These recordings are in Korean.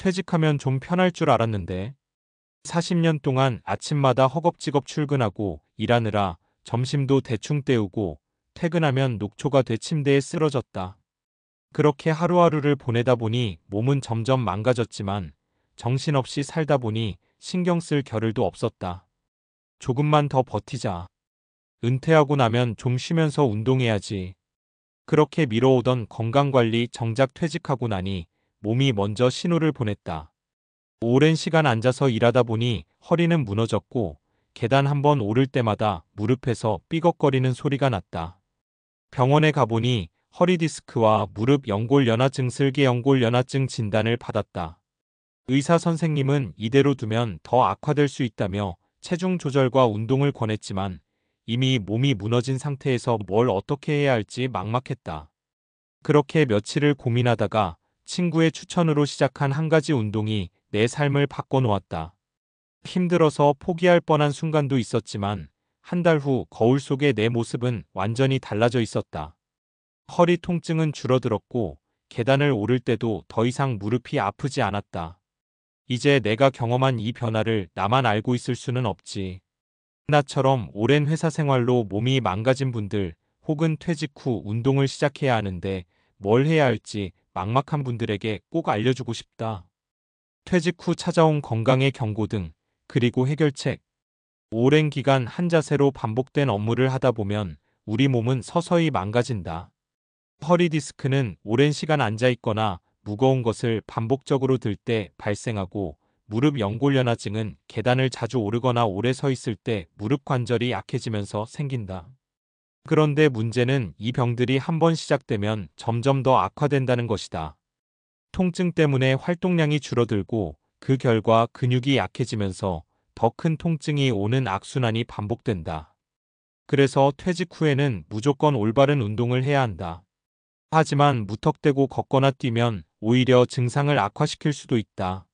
퇴직하면 좀 편할 줄 알았는데 40년 동안 아침마다 허겁지겁 출근하고 일하느라 점심도 대충 때우고 퇴근하면 녹초가 돼 침대에 쓰러졌다. 그렇게 하루하루를 보내다 보니 몸은 점점 망가졌지만 정신없이 살다 보니 신경 쓸 겨를도 없었다. 조금만 더 버티자. 은퇴하고 나면 좀 쉬면서 운동해야지. 그렇게 미뤄오던 건강관리 정작 퇴직하고 나니 몸이 먼저 신호를 보냈다. 오랜 시간 앉아서 일하다 보니 허리는 무너졌고 계단 한 번 오를 때마다 무릎에서 삐걱거리는 소리가 났다. 병원에 가보니 허리 디스크와 무릎 연골연화증 슬개연골연화증 진단을 받았다. 의사 선생님은 이대로 두면 더 악화될 수 있다며 체중 조절과 운동을 권했지만 이미 몸이 무너진 상태에서 뭘 어떻게 해야 할지 막막했다. 그렇게 며칠을 고민하다가 친구의 추천으로 시작한 한 가지 운동이 내 삶을 바꿔놓았다. 힘들어서 포기할 뻔한 순간도 있었지만 한 달 후 거울 속의 내 모습은 완전히 달라져 있었다. 허리 통증은 줄어들었고 계단을 오를 때도 더 이상 무릎이 아프지 않았다. 이제 내가 경험한 이 변화를 나만 알고 있을 수는 없지. 나처럼 오랜 회사 생활로 몸이 망가진 분들 혹은 퇴직 후 운동을 시작해야 하는데 뭘 해야 할지 막막한 분들에게 꼭 알려주고 싶다. 퇴직 후 찾아온 건강의 경고등, 그리고 해결책. 오랜 기간 한 자세로 반복된 업무를 하다 보면 우리 몸은 서서히 망가진다. 허리 디스크는 오랜 시간 앉아 있거나 무거운 것을 반복적으로 들 때 발생하고 무릎 연골연화증은 계단을 자주 오르거나 오래 서 있을 때 무릎 관절이 약해지면서 생긴다. 그런데 문제는 이 병들이 한번 시작되면 점점 더 악화된다는 것이다. 통증 때문에 활동량이 줄어들고 그 결과 근육이 약해지면서 더 큰 통증이 오는 악순환이 반복된다. 그래서 퇴직 후에는 무조건 올바른 운동을 해야 한다. 하지만 무턱대고 걷거나 뛰면 오히려 증상을 악화시킬 수도 있다.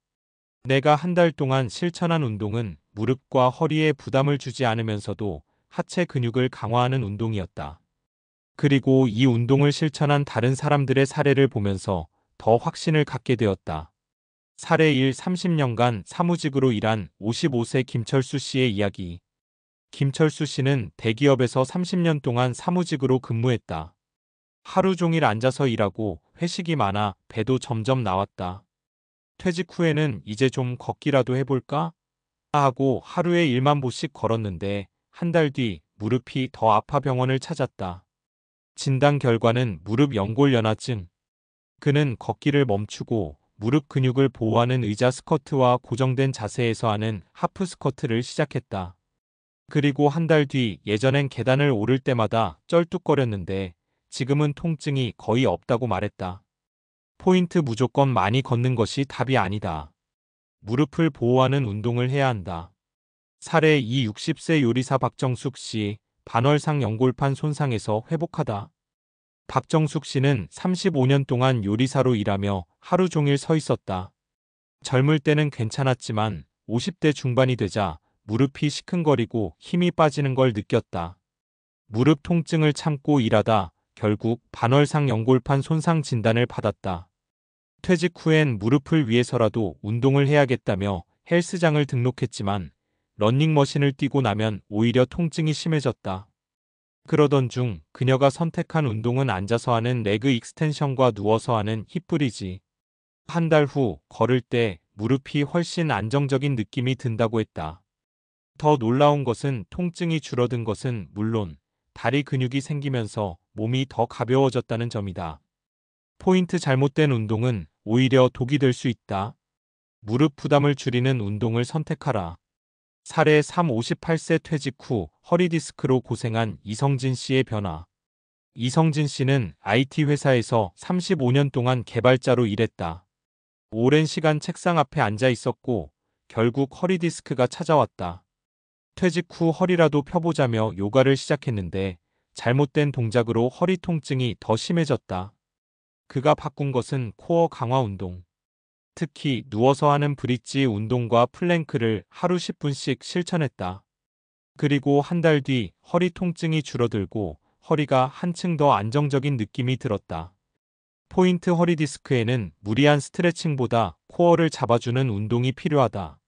내가 한 달 동안 실천한 운동은 무릎과 허리에 부담을 주지 않으면서도 하체 근육을 강화하는 운동이었다. 그리고 이 운동을 실천한 다른 사람들의 사례를 보면서 더 확신을 갖게 되었다. 사례 1. 30년간 사무직으로 일한 55세 김철수 씨의 이야기. 김철수 씨는 대기업에서 30년 동안 사무직으로 근무했다. 하루 종일 앉아서 일하고 회식이 많아 배도 점점 나왔다. 퇴직 후에는 이제 좀 걷기라도 해볼까? 하고 하루에 1만 보씩 걸었는데 한 달 뒤 무릎이 더 아파 병원을 찾았다. 진단 결과는 무릎 연골연화증. 그는 걷기를 멈추고 무릎 근육을 보호하는 의자 스쿼트와 고정된 자세에서 하는 하프 스쿼트를 시작했다. 그리고 한 달 뒤 예전엔 계단을 오를 때마다 쩔뚝거렸는데 지금은 통증이 거의 없다고 말했다. 포인트 무조건 많이 걷는 것이 답이 아니다. 무릎을 보호하는 운동을 해야 한다. 사례 2. 60세 요리사 박정숙 씨, 반월상 연골판 손상에서 회복하다. 박정숙 씨는 35년 동안 요리사로 일하며 하루 종일 서 있었다. 젊을 때는 괜찮았지만 50대 중반이 되자 무릎이 시큰거리고 힘이 빠지는 걸 느꼈다. 무릎 통증을 참고 일하다 결국 반월상 연골판 손상 진단을 받았다. 퇴직 후엔 무릎을 위해서라도 운동을 해야겠다며 헬스장을 등록했지만 러닝머신을 뛰고 나면 오히려 통증이 심해졌다. 그러던 중 그녀가 선택한 운동은 앉아서 하는 레그 익스텐션과 누워서 하는 힙브리지. 한 달 후 걸을 때 무릎이 훨씬 안정적인 느낌이 든다고 했다. 더 놀라운 것은 통증이 줄어든 것은 물론 다리 근육이 생기면서 몸이 더 가벼워졌다는 점이다. 포인트 잘못된 운동은 오히려 독이 될 수 있다. 무릎 부담을 줄이는 운동을 선택하라. 사례 3. 58세 퇴직 후 허리 디스크로 고생한 이성진 씨의 변화. 이성진 씨는 IT 회사에서 35년 동안 개발자로 일했다. 오랜 시간 책상 앞에 앉아 있었고 결국 허리 디스크가 찾아왔다. 퇴직 후 허리라도 펴보자며 요가를 시작했는데 잘못된 동작으로 허리 통증이 더 심해졌다. 그가 바꾼 것은 코어 강화 운동. 특히 누워서 하는 브릿지 운동과 플랭크를 하루 10분씩 실천했다. 그리고 한 달 뒤 허리 통증이 줄어들고 허리가 한층 더 안정적인 느낌이 들었다. 포인트 허리 디스크에는 무리한 스트레칭보다 코어를 잡아주는 운동이 필요하다.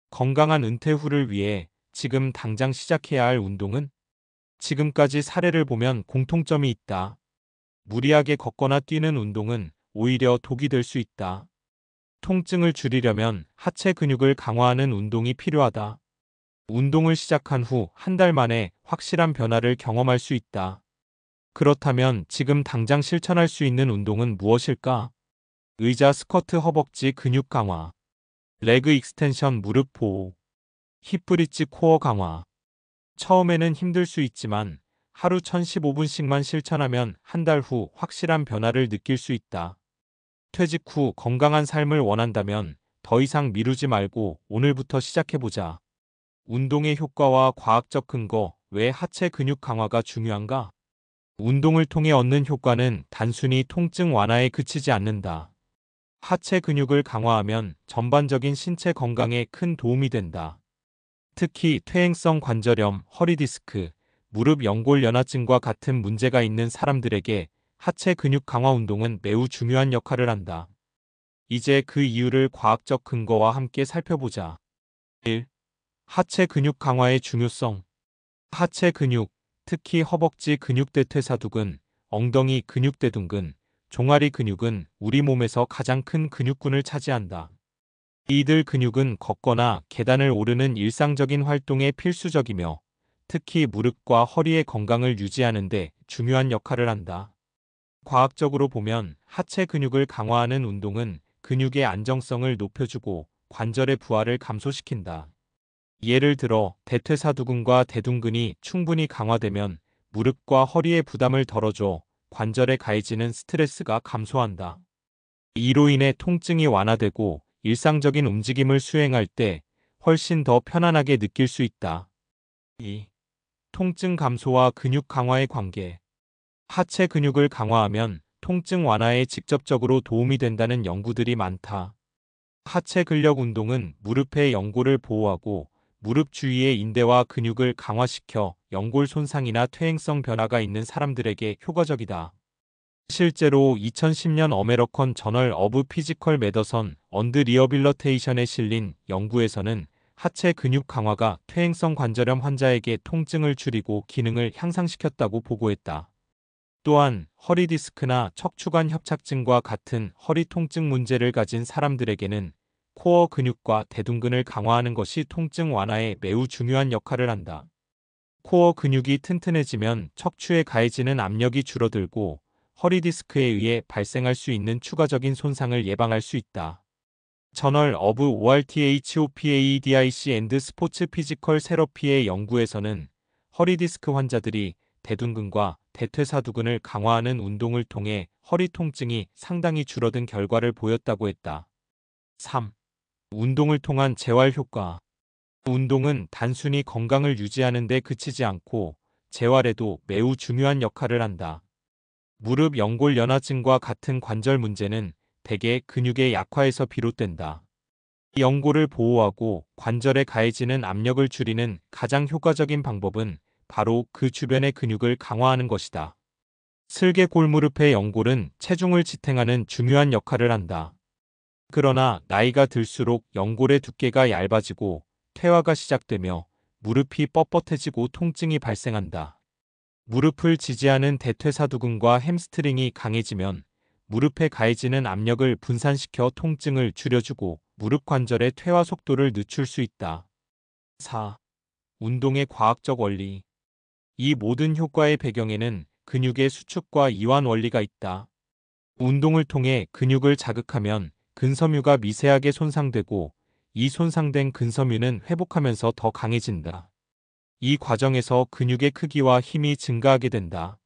건강한 은퇴 후를 위해 지금 당장 시작해야 할 운동은? 지금까지 사례를 보면 공통점이 있다. 무리하게 걷거나 뛰는 운동은 오히려 독이 될 수 있다. 통증을 줄이려면 하체 근육을 강화하는 운동이 필요하다. 운동을 시작한 후 한 달 만에 확실한 변화를 경험할 수 있다. 그렇다면 지금 당장 실천할 수 있는 운동은 무엇일까? 의자 스쿼트 허벅지 근육 강화, 레그 익스텐션 무릎 보호, 힙브릿지 코어 강화. 처음에는 힘들 수 있지만 하루 1015분씩만 실천하면 한 달 후 확실한 변화를 느낄 수 있다. 퇴직 후 건강한 삶을 원한다면 더 이상 미루지 말고 오늘부터 시작해보자. 운동의 효과와 과학적 근거, 왜 하체 근육 강화가 중요한가? 운동을 통해 얻는 효과는 단순히 통증 완화에 그치지 않는다. 하체 근육을 강화하면 전반적인 신체 건강에 큰 도움이 된다. 특히 퇴행성 관절염, 허리 디스크, 무릎 연골 연화증과 같은 문제가 있는 사람들에게 하체 근육 강화 운동은 매우 중요한 역할을 한다. 이제 그 이유를 과학적 근거와 함께 살펴보자. 1. 하체 근육 강화의 중요성. 하체 근육, 특히 허벅지 근육대퇴사두근, 엉덩이 근육대둔근, 종아리 근육은 우리 몸에서 가장 큰 근육군을 차지한다. 이들 근육은 걷거나 계단을 오르는 일상적인 활동에 필수적이며 특히 무릎과 허리의 건강을 유지하는 데 중요한 역할을 한다. 과학적으로 보면 하체 근육을 강화하는 운동은 근육의 안정성을 높여주고 관절의 부하를 감소시킨다. 예를 들어 대퇴사두근과 대둔근이 충분히 강화되면 무릎과 허리의 부담을 덜어줘 관절에 가해지는 스트레스가 감소한다. 이로 인해 통증이 완화되고 일상적인 움직임을 수행할 때 훨씬 더 편안하게 느낄 수 있다. 2. 통증 감소와 근육 강화의 관계. 하체 근육을 강화하면 통증 완화에 직접적으로 도움이 된다는 연구들이 많다. 하체 근력 운동은 무릎의 연골을 보호하고 무릎 주위의 인대와 근육을 강화시켜 연골 손상이나 퇴행성 변화가 있는 사람들에게 효과적이다. 실제로 2010년 어메리컨 저널 오브 피지컬 메더선 언드 리어빌러테이션에 실린 연구에서는 하체 근육 강화가 퇴행성 관절염 환자에게 통증을 줄이고 기능을 향상시켰다고 보고했다. 또한 허리 디스크나 척추관 협착증과 같은 허리 통증 문제를 가진 사람들에게는 코어 근육과 대둔근을 강화하는 것이 통증 완화에 매우 중요한 역할을 한다. 코어 근육이 튼튼해지면 척추에 가해지는 압력이 줄어들고 허리 디스크에 의해 발생할 수 있는 추가적인 손상을 예방할 수 있다. 저널 오브 ORTHOPAEDIC 앤드 스포츠 피지컬 세러피의 연구에서는 허리 디스크 환자들이 대둔근과 대퇴사두근을 강화하는 운동을 통해 허리 통증이 상당히 줄어든 결과를 보였다고 했다. 3. 운동을 통한 재활 효과. 운동은 단순히 건강을 유지하는 데 그치지 않고 재활에도 매우 중요한 역할을 한다. 무릎 연골 연화증과 같은 관절 문제는 대개 근육의 약화에서 비롯된다. 이 연골을 보호하고 관절에 가해지는 압력을 줄이는 가장 효과적인 방법은 바로 그 주변의 근육을 강화하는 것이다. 슬개 골무릎의 연골은 체중을 지탱하는 중요한 역할을 한다. 그러나 나이가 들수록 연골의 두께가 얇아지고 퇴화가 시작되며 무릎이 뻣뻣해지고 통증이 발생한다. 무릎을 지지하는 대퇴사두근과 햄스트링이 강해지면 무릎에 가해지는 압력을 분산시켜 통증을 줄여주고 무릎 관절의 퇴화 속도를 늦출 수 있다. 4. 운동의 과학적 원리. 이 모든 효과의 배경에는 근육의 수축과 이완 원리가 있다. 운동을 통해 근육을 자극하면 근섬유가 미세하게 손상되고 이 손상된 근섬유는 회복하면서 더 강해진다. 이 과정에서 근육의 크기와 힘이 증가하게 된다.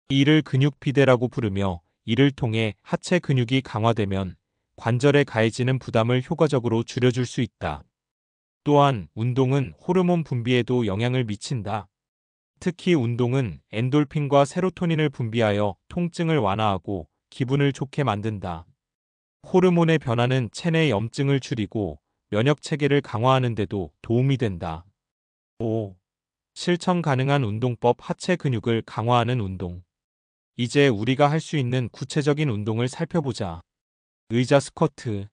이를 근육 비대라고 부르며 이를 통해 하체 근육이 강화되면 관절에 가해지는 부담을 효과적으로 줄여줄 수 있다. 또한 운동은 호르몬 분비에도 영향을 미친다. 특히 운동은 엔돌핀과 세로토닌을 분비하여 통증을 완화하고 기분을 좋게 만든다. 호르몬의 변화는 체내 염증을 줄이고 면역 체계를 강화하는 데도 도움이 된다. 5. 실천 가능한 운동법. 하체 근육을 강화하는 운동. 이제 우리가 할 수 있는 구체적인 운동을 살펴보자. 의자 스쿼트.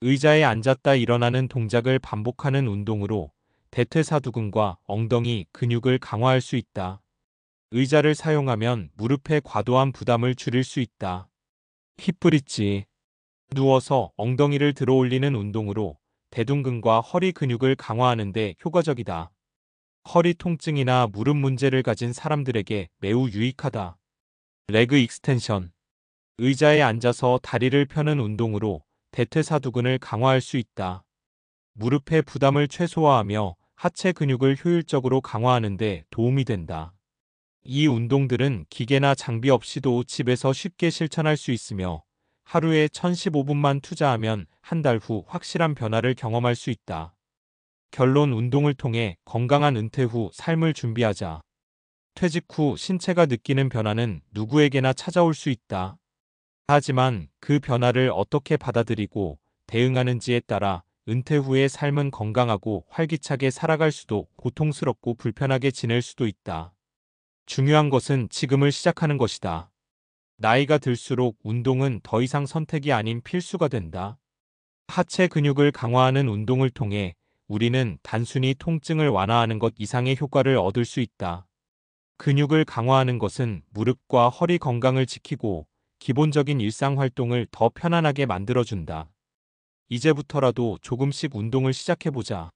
의자에 앉았다 일어나는 동작을 반복하는 운동으로 대퇴사두근과 엉덩이 근육을 강화할 수 있다. 의자를 사용하면 무릎의 과도한 부담을 줄일 수 있다. 힙브릿지. 누워서 엉덩이를 들어 올리는 운동으로 대둔근과 허리 근육을 강화하는 데 효과적이다. 허리 통증이나 무릎 문제를 가진 사람들에게 매우 유익하다. 레그 익스텐션. 의자에 앉아서 다리를 펴는 운동으로 대퇴사두근을 강화할 수 있다. 무릎의 부담을 최소화하며 하체 근육을 효율적으로 강화하는 데 도움이 된다. 이 운동들은 기계나 장비 없이도 집에서 쉽게 실천할 수 있으며 하루에 1015분만 투자하면 한 달 후 확실한 변화를 경험할 수 있다. 결론 운동을 통해 건강한 은퇴 후 삶을 준비하자. 퇴직 후 신체가 느끼는 변화는 누구에게나 찾아올 수 있다. 하지만 그 변화를 어떻게 받아들이고 대응하는지에 따라 은퇴 후의 삶은 건강하고 활기차게 살아갈 수도 고통스럽고 불편하게 지낼 수도 있다. 중요한 것은 지금을 시작하는 것이다. 나이가 들수록 운동은 더 이상 선택이 아닌 필수가 된다. 하체 근육을 강화하는 운동을 통해 우리는 단순히 통증을 완화하는 것 이상의 효과를 얻을 수 있다. 근육을 강화하는 것은 무릎과 허리 건강을 지키고 기본적인 일상 활동을 더 편안하게 만들어준다. 이제부터라도 조금씩 운동을 시작해보자.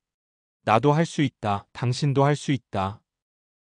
나도 할 수 있다. 당신도 할 수 있다.